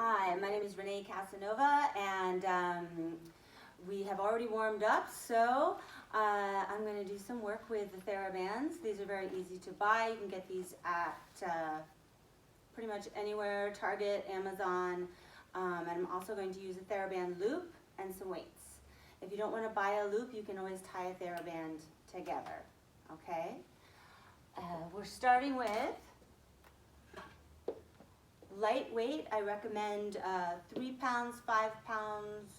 Hi, my name is Renee Casanova, and we have already warmed up, so I'm going to do some work with the Thera bands. These are very easy to buy. You can get these at pretty much anywhere, Target, Amazon, and I'm also going to use a TheraBand loop and some weights. If you don't want to buy a loop, you can always tie a TheraBand together, okay? We're starting with lightweight. I recommend 3 pounds, 5 pounds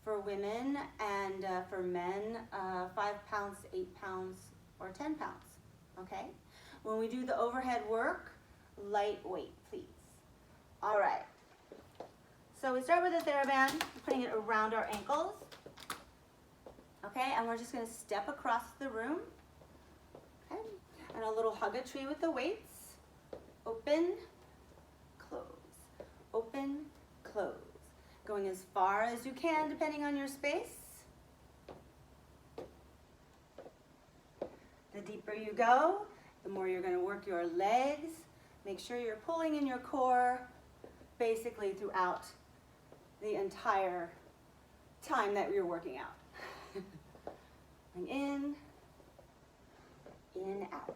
for women, and for men, 5 pounds, 8 pounds, or 10 pounds, okay? When we do the overhead work, lightweight, please. All right, so we start with the TheraBand, putting it around our ankles, okay? And we're just gonna step across the room, okay? And a little hug-a-tree with the weights, open, close, open, close. Going as far as you can depending on your space. The deeper you go, the more you're going to work your legs. Make sure you're pulling in your core basically throughout the entire time that you're working out. And in, out.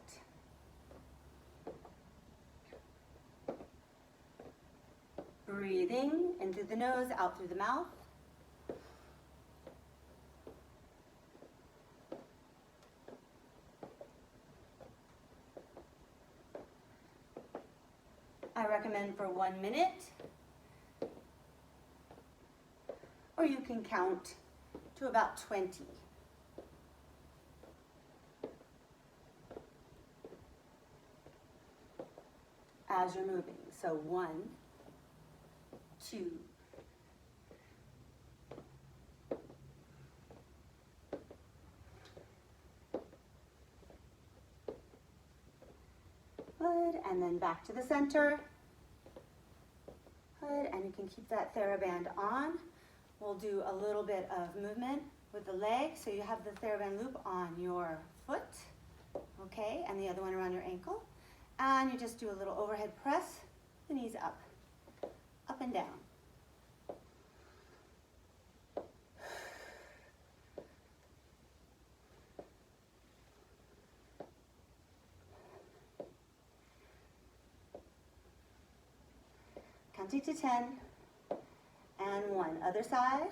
Breathing in through the nose, out through the mouth. I recommend for 1 minute, or you can count to about 20. As you're moving, so 1, 2, good, and then back to the center, good, and you can keep that TheraBand on. We'll do a little bit of movement with the leg, so you have the TheraBand loop on your foot, okay, and the other one around your ankle, and you just do a little overhead press, the knees up and down. Counting to 10, and 1. Other side.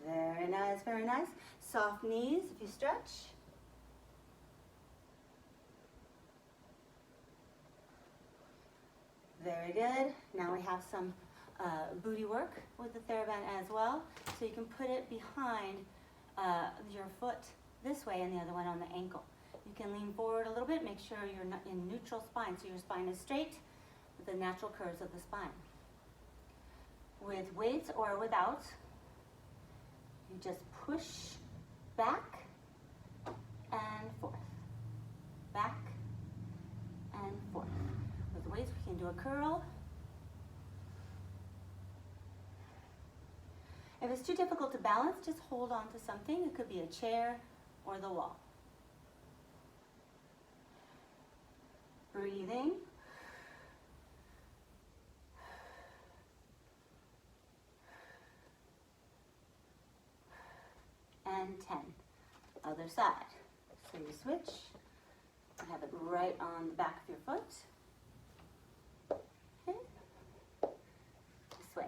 Very nice, very nice. Soft knees if you stretch. Very good. Now we have some booty work with the TheraBand as well. So you can put it behind your foot this way and the other one on the ankle. You can lean forward a little bit, make sure you're not in neutral spine, so your spine is straight with the natural curves of the spine. With weights or without, you just push back and forth, back and forth. With the weights, we can do a curl. If it's too difficult to balance, just hold on to something. It could be a chair or the wall. Breathing. And 10. Other side. So you switch. You have it right on the back of your foot. Okay. This way.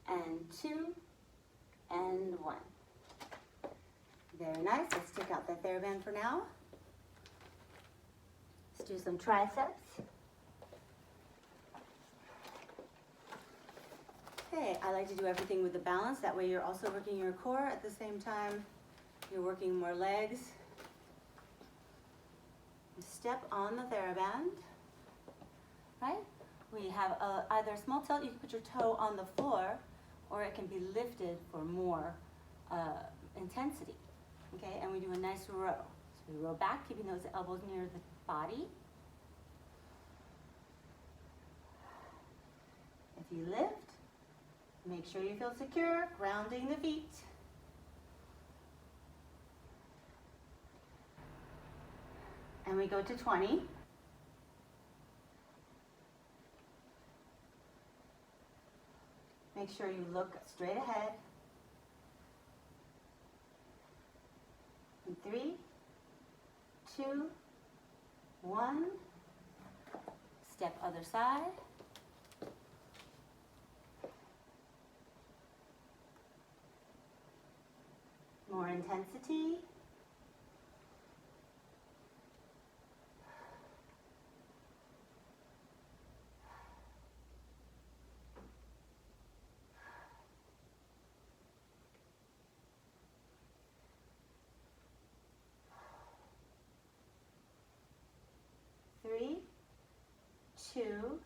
And 2, and 1. Very nice. Let's take out the TheraBand for now. Let's do some triceps. Okay, I like to do everything with the balance. That way you're also working your core at the same time. You're working more legs. Step on the TheraBand. okay? We have either a small tilt, you can put your toe on the floor, or it can be lifted for more intensity, okay? And we do a nice row. So we row back, keeping those elbows near the body. If you lift, make sure you feel secure, grounding the feet. And we go to 20. Make sure you look straight ahead. And 3, 2, 1. Step other side. More intensity. Three, 2,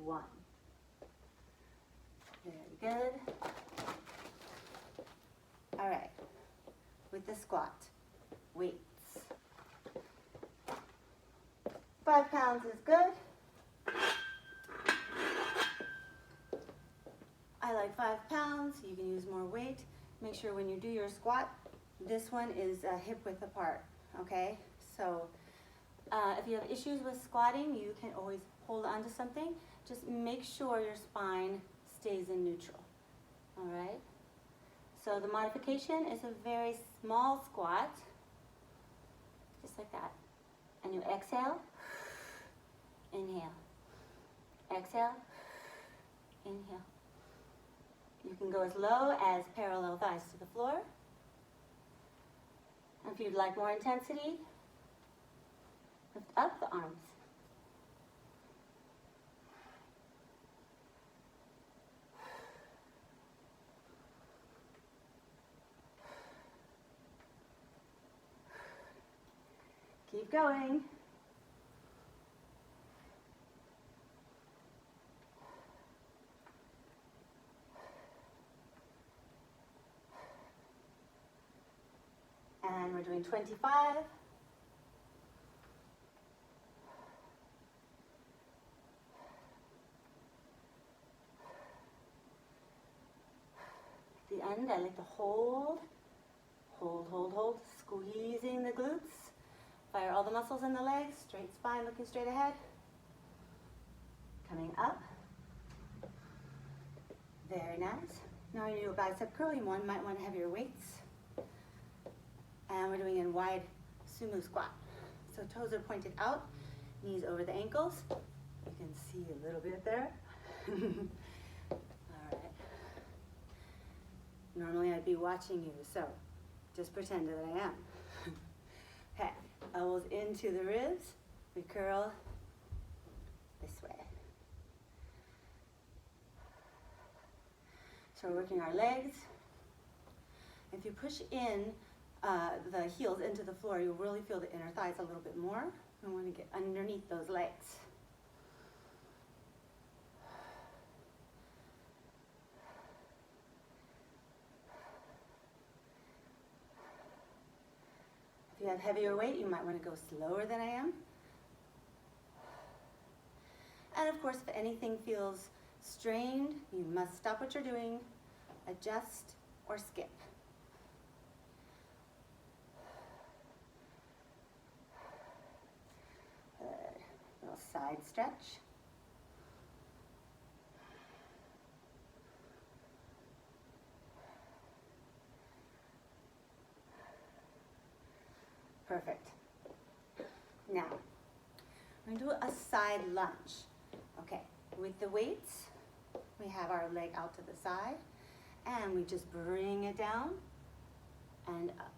1. Very good. All right, with the squat, weights. 5 pounds is good. I like 5 pounds. You can use more weight. Make sure when you do your squat, this one is hip width apart, okay? So if you have issues with squatting, you can always hold onto something. Just make sure your spine stays in neutral, all right? So the modification is a very small squat, just like that. And you exhale, inhale, exhale, inhale. You can go as low as parallel thighs to the floor. And if you'd like more intensity, lift up the arms. Keep going. And we're doing 25. At the end, I like to hold, squeezing the glutes. Fire all the muscles in the legs, straight spine, looking straight ahead. Coming up. Very nice. Now when you do a bicep curl, you might want to have your weights. And we're doing a wide sumo squat. So toes are pointed out, knees over the ankles. You can see a little bit there. All right. Normally I'd be watching you, so just pretend that I am. Okay, elbows into the ribs. We curl this way. So we're working our legs. If you push in the heels into the floor, you'll really feel the inner thighs a little bit more. We want to get underneath those legs. If you have heavier weight, you might want to go slower than I am. And of course, if anything feels strained, you must stop what you're doing, adjust, or skip. Good. Little side stretch. Perfect. Now, we're going to do a side lunge. Okay, with the weights, we have our leg out to the side, and we just bring it down and up.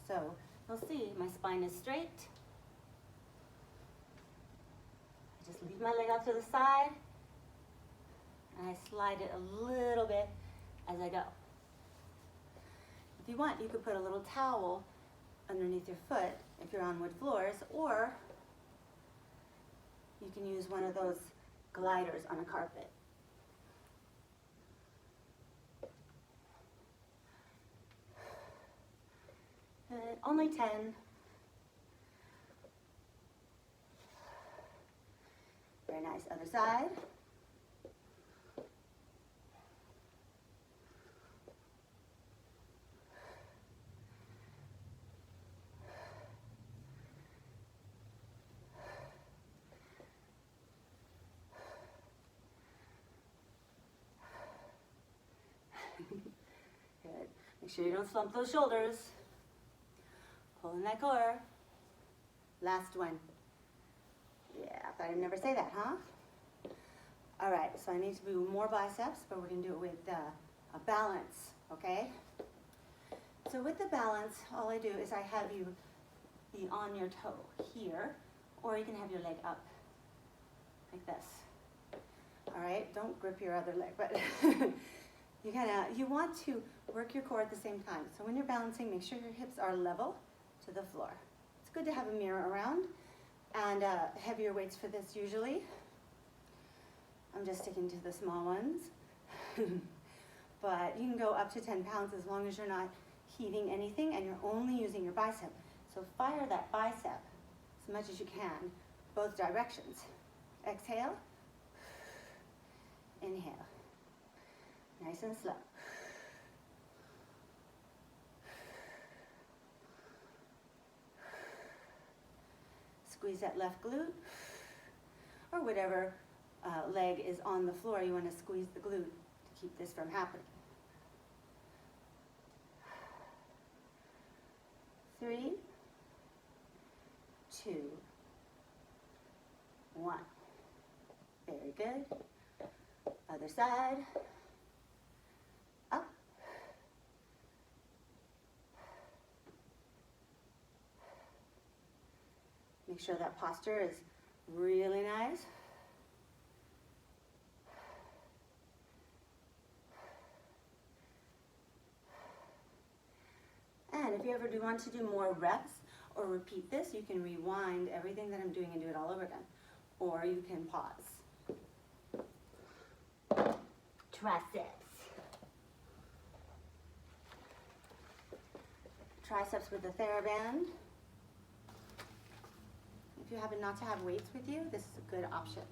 So you'll see my spine is straight. I just leave my leg out to the side, and I slide it a little bit as I go. If you want, you could put a little towel underneath your foot if you're on wood floors, or You can use one of those gliders on a carpet. Good. Only 10. Very nice. Other side. Good. Make sure you don't slump those shoulders. Pull in that core. Last one. Yeah, I thought I'd never say that, huh? All right, so I need to do more biceps, but we're gonna do it with a balance, okay? So with the balance, all I do is I have you be on your toe here, or you can have your leg up, like this. All right, don't grip your other leg, but you want to work your core at the same time. So when you're balancing, make sure your hips are level to the floor. It's good to have a mirror around, and heavier weights for this usually. I'm just sticking to the small ones. But you can go up to 10 pounds as long as you're not heaving anything and you're only using your bicep. So fire that bicep as much as you can, both directions. Exhale, inhale. Nice and slow. Squeeze that left glute, or whatever leg is on the floor, you want to squeeze the glute to keep this from happening. 3, 2, 1. Very good. Other side. Up. Make sure that posture is really nice. And if you ever do want to do more reps or repeat this, you can rewind everything that I'm doing and do it all over again. Or you can pause. Triceps. Triceps with the Thera band. If you happen not to have weights with you, this is a good option.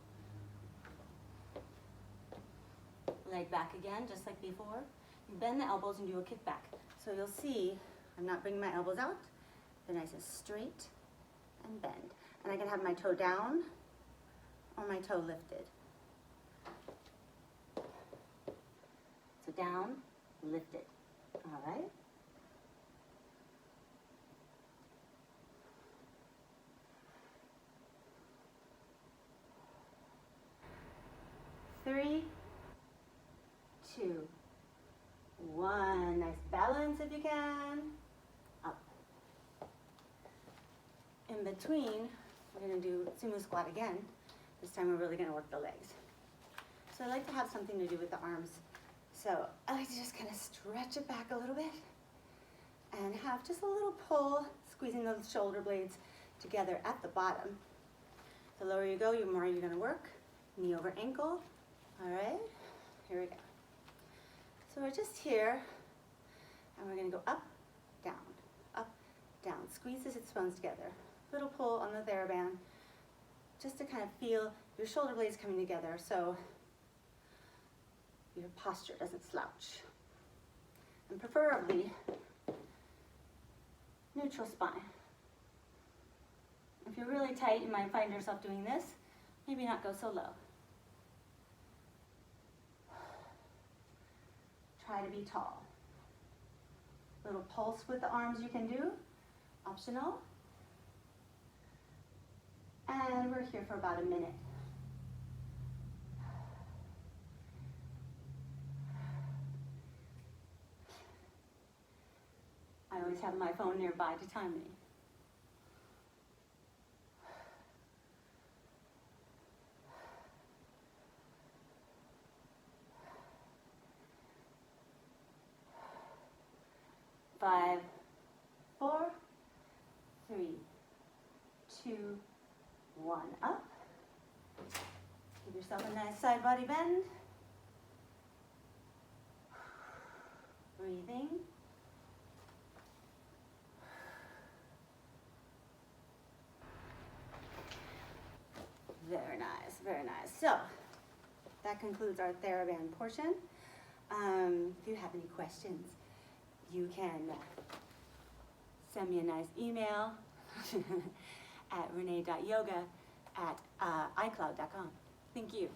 Leg back again, just like before. You bend the elbows and do a kick back. So you'll see, I'm not bringing my elbows out. They're nice and straight and bend. And I can have my toe down or my toe lifted. So down, lifted. All right. Three, 2, 1. Nice balance if you can. Up. In between, we're going to do sumo squat again. This time we're really going to work the legs. So I like to have something to do with the arms. So I like to just kind of stretch it back a little bit and have just a little pull, squeezing those shoulder blades together at the bottom. The lower you go, the more you're going to work. Knee over ankle. All right, here we go. So we're just here, and we're going to go up, down, squeeze the sit bones together. Little pull on the TheraBand, just to kind of feel your shoulder blades coming together so your posture doesn't slouch. And preferably, neutral spine. If you're really tight, you might find yourself doing this. Maybe not go so low. Try to be tall. Little pulse with the arms you can do, optional. And we're here for about a minute. I always have my phone nearby to time me. Five, 4, 3, 2, 1. Up yourself a nice side body bend. Breathing. Very nice, very nice. So, that concludes our TheraBand portion. If you have any questions, you can send me a nice email at renee.yoga@icloud.com. Thank you.